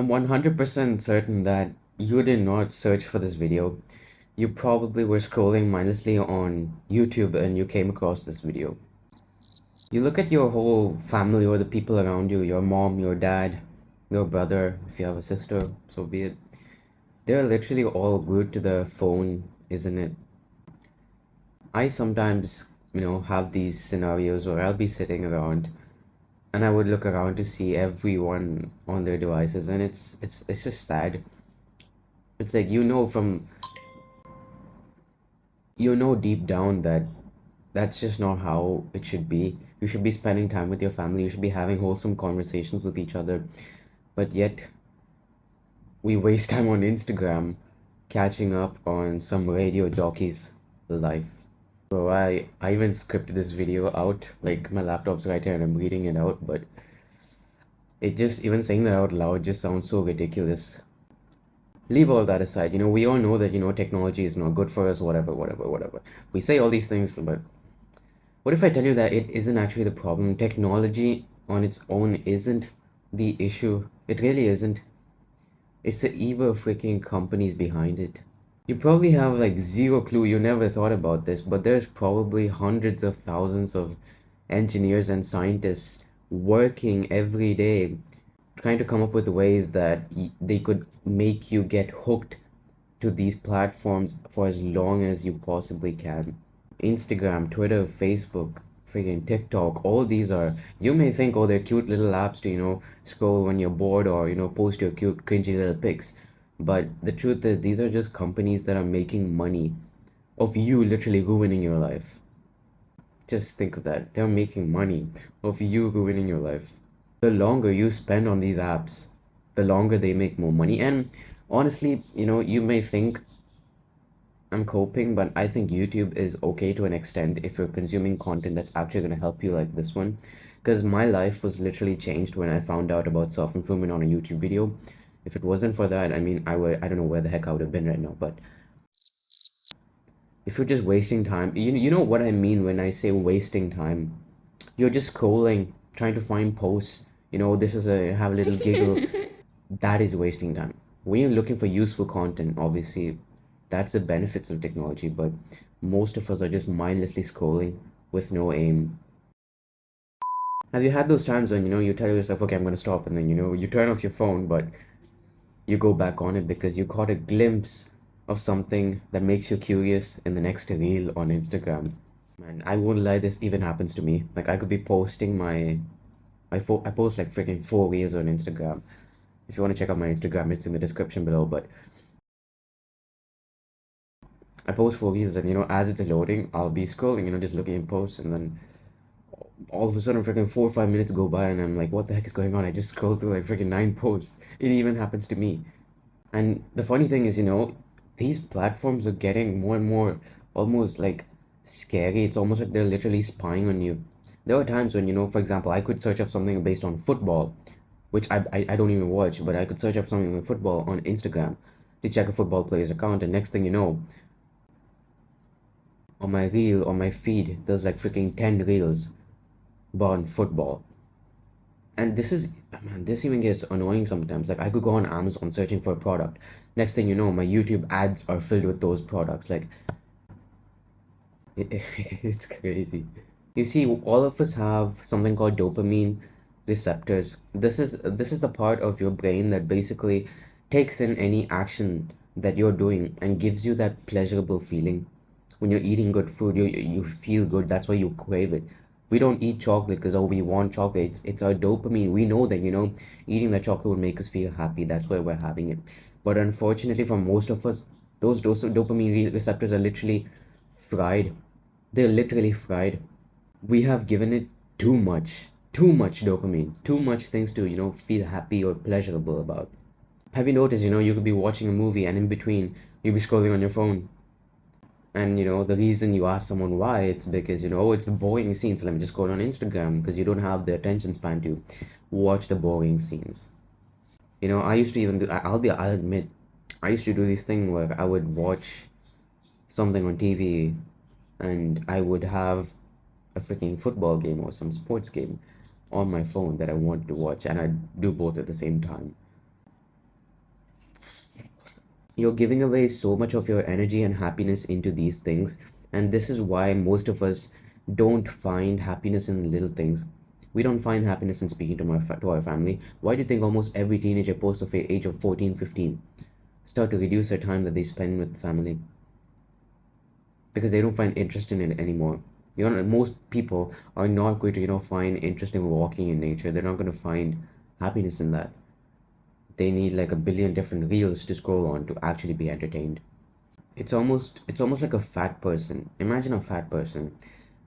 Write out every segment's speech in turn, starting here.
I'm 100% certain that you did not search for this video. You probably were scrolling mindlessly on YouTube and you came across this video. You look at your whole family or the people around you, your mom, your dad, your brother, if you have a sister, so be it. They're literally all glued to the phone, isn't it? I sometimes, have these scenarios where I'll be sitting around and I would look around to see everyone on their devices, and it's just sad. It's like deep down that that's just not how it should be. You should be spending time with your family. You should be having wholesome conversations with each other. But yet we waste time on Instagram catching up on some radio jockey's life. So I even scripted this video out, like my laptop's right here and I'm reading it out, but it just even saying that out loud just sounds so ridiculous. Leave all that aside. We all know that, technology is not good for us, whatever, whatever, whatever. We say all these things, but what if I tell you that it isn't actually the problem? Technology on its own isn't the issue. It really isn't. It's the evil freaking companies behind it. You probably have like zero clue, you never thought about this, but there's probably hundreds of thousands of engineers and scientists working every day trying to come up with ways that they could make you get hooked to these platforms for as long as you possibly can. Instagram, Twitter, Facebook, freaking TikTok, all these are, you may think, oh, they're cute little apps to, scroll when you're bored or, post your cute, cringy little pics. But the truth is, these are just companies that are making money of you literally ruining your life. Just think of that. They're making money of you ruining your life. The longer you spend on these apps, the longer they make more money. And honestly, you may think I'm coping, but I think YouTube is okay to an extent if you're consuming content that's actually going to help you, like this one. Because my life was literally changed when I found out about self-improvement on a YouTube video. If it wasn't for that, I mean, I don't know where the heck I would have been right now. But if you're just wasting time, you know what I mean when I say wasting time. You're just scrolling, trying to find posts. This is have a little giggle. That is wasting time. When you're looking for useful content, obviously, that's the benefits of technology, but most of us are just mindlessly scrolling with no aim. Have you had those times when, you tell yourself, okay, I'm going to stop, and then, you turn off your phone, but you go back on it because you caught a glimpse of something that makes you curious in the next reel on Instagram? Man, I won't lie, this even happens to me. Like, I could be posting I post like freaking 4 reels on Instagram. If you want to check out my Instagram, it's in the description below. But I post 4 reels, and as it's loading, I'll be scrolling, just looking at posts, and then all of a sudden, freaking 4 or 5 minutes go by, and I'm like, what the heck is going on? I just scrolled through like freaking 9 posts. It even happens to me. And the funny thing is, these platforms are getting more and more almost like scary. It's almost like they're literally spying on you. There are times when, for example, I could search up something based on football, which I don't even watch, but I could search up something like football on Instagram to check a football player's account, and next thing you know, on my reel, on my feed, there's like freaking 10 reels about football. And this even gets annoying sometimes. Like, I could go on Amazon searching for a product. Next thing you know, my YouTube ads are filled with those products. Like, it's crazy. You see, all of us have something called dopamine receptors. This is the part of your brain that basically takes in any action that you're doing and gives you that pleasurable feeling. When you're eating good food, you feel good. That's why you crave it. We don't eat chocolate because, oh, we want chocolate. It's our dopamine. We know that, eating that chocolate would make us feel happy. That's why we're having it. But unfortunately, for most of us, those dopamine receptors are literally fried. They're literally fried. We have given it too much dopamine, too much things to, feel happy or pleasurable about. Have you noticed, you could be watching a movie and in between you'll be scrolling on your phone. And the reason you ask someone why, it's because, it's a boring scene, so let me just go on Instagram, because you don't have the attention span to watch the boring scenes. I used to even do, I'll admit, I used to do this thing where I would watch something on TV and I would have a freaking football game or some sports game on my phone that I wanted to watch, and I'd do both at the same time. You're giving away so much of your energy and happiness into these things, and this is why most of us don't find happiness in little things. We don't find happiness in speaking to to our family. Why do you think almost every teenager post of the age of 14, 15 start to reduce their time that they spend with family? Because they don't find interest in it anymore. Most people are not going to, find interest in walking in nature. They're not going to find happiness in that. They need like a billion different reels to scroll on to actually be entertained. It's almost like a fat person. Imagine a fat person,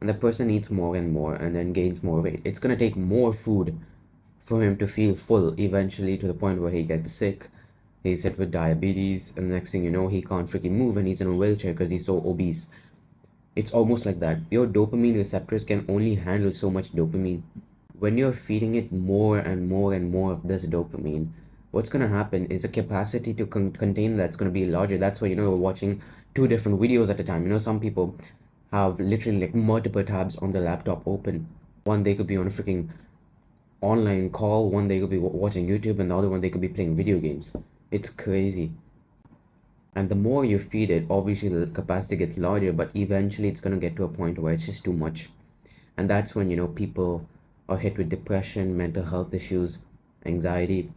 and the person eats more and more and then gains more weight. It's gonna take more food for him to feel full eventually, to the point where he gets sick. He's hit with diabetes, and the next thing you know, he can't freaking move and he's in a wheelchair because he's so obese. It's almost like that. Your dopamine receptors can only handle so much dopamine. When you're feeding it more and more and more of this dopamine, what's going to happen is the capacity to contain that's going to be larger. That's why, you're watching two different videos at a time. Some people have literally like multiple tabs on the laptop open. One, they could be on a freaking online call, one, they could be watching YouTube, and the other one, they could be playing video games. It's crazy. And the more you feed it, obviously the capacity gets larger, but eventually it's going to get to a point where it's just too much. And that's when, people are hit with depression, mental health issues, anxiety.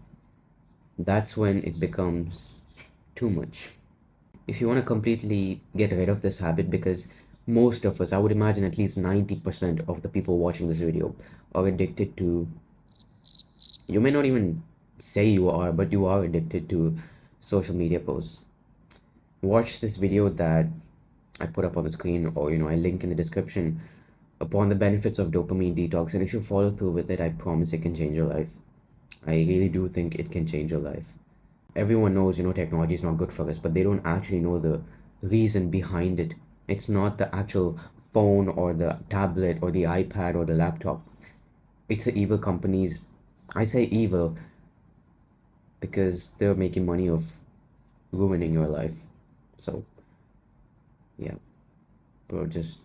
That's when it becomes too much. If you want to completely get rid of this habit, because most of us, I would imagine at least 90% of the people watching this video are addicted to, you may not even say you are, but you are addicted to social media posts. Watch this video that I put up on the screen, or I link in the description, upon the benefits of dopamine detox. And if you follow through with it, I promise it can change your life. I really do think it can change your life. Everyone knows, technology is not good for us, but they don't actually know the reason behind it. It's not the actual phone or the tablet or the iPad or the laptop. It's the evil companies. I say evil because they're making money of ruining your life. So, yeah, bro, just